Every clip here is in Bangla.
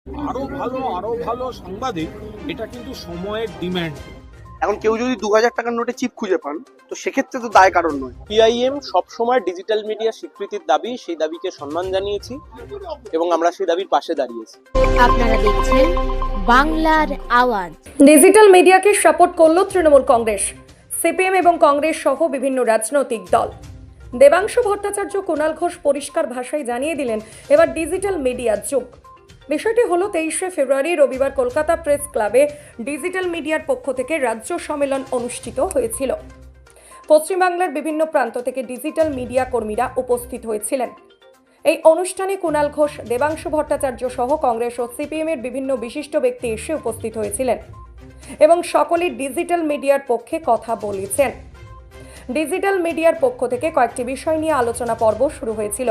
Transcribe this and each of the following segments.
আরো ভালো সাংবাদিক, এটা কিন্তু সময়ের ডিমান্ড। এখন কেউ যদি 2000 টাকার নোটে চিপ খুঁজে পান, তো সেক্ষেত্রে তো দায় কারণ নয়। পিআইএম সবসময় ডিজিটাল মিডিয়া স্বীকৃতির দাবি, সেই দাবিকে সম্মান জানিয়েছি এবং আমরা সেই দাবির পাশে দাঁড়িয়েছি। আপনারা দেখছেন বাংলার আওয়াজ। ডিজিটাল মিডিয়াকে সাপোর্ট করল তৃণমূল কংগ্রেস, সিপিএম এবং কংগ্রেস সহ বিভিন্ন রাজনৈতিক দল। দেবাংশু ভট্টাচার্য, কুণাল ঘোষ পরিষ্কার ভাষায় জানিয়ে দিলেন এবার ডিজিটাল মিডিয়ার যুগ। বিষয়টি হলো 23শে ফেব্রুয়ারি রবিবার কলকাতা প্রেস ক্লাবে ডিজিটাল মিডিয়ার পক্ষ থেকে রাজ্য সম্মেলন অনুষ্ঠিত হয়েছিল। পশ্চিমবাংলার বিভিন্ন প্রান্ত থেকে ডিজিটাল মিডিয়া কর্মীরা উপস্থিত হয়েছিলেন। এই অনুষ্ঠানে কুণাল ঘোষ, দেবাংশু ভট্টাচার্য সহ কংগ্রেস ও সিপিএম এর বিভিন্ন বিশিষ্ট ব্যক্তি এসে উপস্থিত হয়েছিলেন এবং সকলেই ডিজিটাল মিডিয়ার পক্ষে কথা বলেছেন। ডিজিটাল মিডিয়ার পক্ষ থেকে কয়েকটি বিষয় নিয়ে আলোচনা পর্ব শুরু হয়েছিল।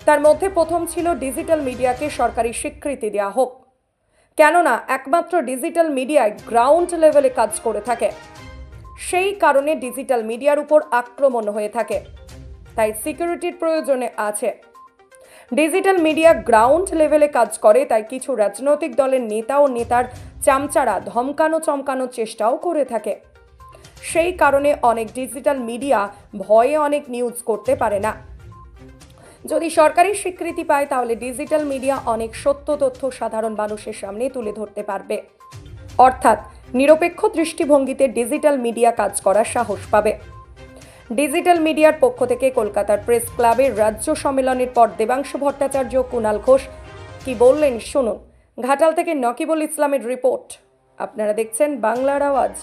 তার মধ্যে প্রথম ছিল ডিজিটাল মিডিয়াকে সরকারি স্বীকৃতি দেওয়া হোক, কেননা একমাত্র ডিজিটাল মিডিয়ায় গ্রাউন্ড লেভেলে কাজ করে থাকে, সেই কারণে ডিজিটাল মিডিয়ার উপর আক্রমণ হয়ে থাকে, তাই সিকিউরিটির প্রয়োজনে আছে। ডিজিটাল মিডিয়া গ্রাউন্ড লেভেলে কাজ করে, তাই কিছু রাজনৈতিক দলের নেতা ও নেতার চামচারা ধমকানো চমকানোর চেষ্টাও করে থাকে। সেই কারণে অনেক ডিজিটাল মিডিয়া ভয়ে অনেক নিউজ করতে পারে না। যদি সরকারি স্বীকৃতি পায় তাহলে ডিজিটাল মিডিয়া অনেক সত্য তথ্য সাধারণ মানুষের সামনে তুলে ধরতে পারবে, অর্থাৎ নিরপেক্ষ দৃষ্টিভঙ্গিতে ডিজিটাল মিডিয়া কাজ করার সাহস পাবে। ডিজিটাল মিডিয়ার পক্ষ থেকে কলকাতার প্রেস ক্লাবের রাজ্য সম্মেলনের পর দেবাংশু ভট্টাচার্য, কুণাল ঘোষ কি বললেন শুনুন। ঘাটাল থেকে নকিবুল ইসলামের রিপোর্ট। আপনারা দেখছেন বাংলার আওয়াজ।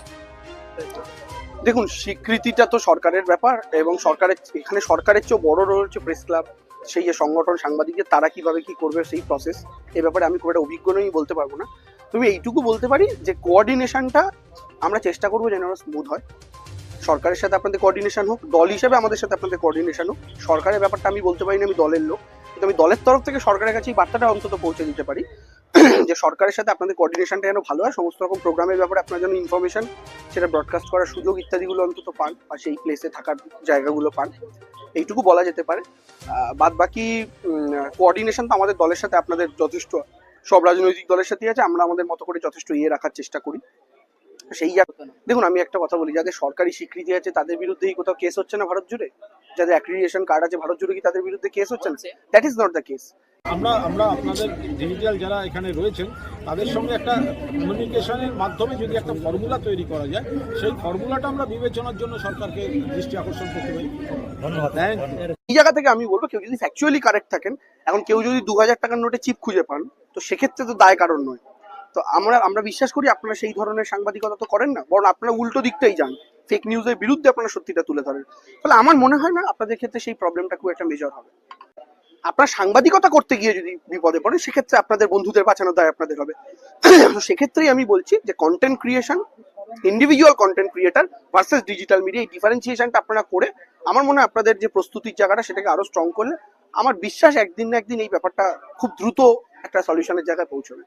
দেখুন, স্বীকৃতিটা তো সরকারের ব্যাপার এবং এখানে সরকারের চেয়েও বড় রোল হচ্ছে প্রেস ক্লাব, সেই যে সংগঠন, সাংবাদিকদের তারা কিভাবে কি করবে সেই প্রসেস। এই ব্যাপারে আমি খুব একটা অভিজ্ঞ নই, বলতে পারবো না। তুমি এইটুকু বলতে পারি যে কোঅর্ডিনেশনটা আমরা চেষ্টা করবো যেন স্মুথ হয়। সরকারের সাথে আপনাদের কোঅর্ডিনেশন হোক, দল হিসেবে আমাদের সাথে আপনাদের কোঅর্ডিনেশন হোক। সরকারের ব্যাপারটা আমি বলতে পারি না, আমি দলের লোক, কিন্তু আমি দলের তরফ থেকে সরকারের কাছে এই বার্তাটা অন্তত পৌঁছে দিতে পারি যে সরকারের সাথে আপনাদের কোঅর্ডিনেশনটা যেন ভালো হয়, সমস্ত রকম প্রোগ্রামের ব্যাপারে আপনার যেন ইনফরমেশন, সেটা ব্রডকাস্ট করার সুযোগ ইত্যাদিগুলো অন্তত পান, বা সেই প্লেসে থাকার জায়গাগুলো পান, এইটুকু বলা যেতে পারে। বাদ বাকি কোঅর্ডিনেশন তো আমাদের দলের সাথে আপনাদের যথেষ্ট, সব রাজনৈতিক দলের সাথেই আছে। আমরা আমাদের মতো করে যথেষ্ট রাখার চেষ্টা করি। সেই দেখুন, আমি একটা কথা বলি, যাদের সরকারি স্বীকৃতি আছে তাদের বিরুদ্ধেই কোথাও কেস হচ্ছে না ভারত জুড়ে? যাদের অ্যাক্রিডিটেশন কার্ড আছে ভারত জুড়ে, কি তাদের বিরুদ্ধে কেস হচ্ছে না? That is not the case. আমরা আপনাদের ডিজিটাল যারা এখানে রয়েছেন তাদের সঙ্গে একটা কমিউনিকেশনের মাধ্যমে যদি একটা ফর্মুলা তৈরি করা যায়, সেই ফর্মুলাটা আমরা বিবেচনার জন্য সরকারকে দৃষ্টি আকর্ষণ করতে পারি। ধন্যবাদ। এই জায়গা থেকে আমি বলবো, কেউ যদি ফ্যাকচুয়ালি কারেক্ট থাকেন, এখন কেউ যদি 2000 টাকার নোটে চিপ খুঁজে পান, তো সেক্ষেত্রে তো দায় কারণ নয়। তো আমরা বিশ্বাস করি আপনারা সেই ধরনের সাংবাদিকতা তো করেন না, বরং আপনারা উল্টো দিকটাই যান, ফেক নিউজের বিরুদ্ধে আপনারা সত্যিটা তুলে ধরেন। তাহলে আমার মনে হয় না আপনাদের ক্ষেত্রে সেই প্রবলেমটা খুব একটা মেজর হবে। আপনার সাংবাদিকতা করতে গিয়ে যদি বিপদে পড়েন, সেক্ষেত্রে আপনাদের বন্ধুদের বাঁচানোর দায় আপনাদের হবে। তো সেক্ষেত্রেই আমি বলছি যে content creation, individual content creator versus digital media, এই ডিফারেন্সিয়েশনটা আপনারা করে আমার মনে হয় আপনাদের যে প্রস্তুতির জায়গাটা সেটাকে আরো স্ট্রং করলে আমার বিশ্বাস একদিন না একদিন এই ব্যাপারটা খুব দ্রুত একটা সলিউশনের জায়গায় পৌঁছবে।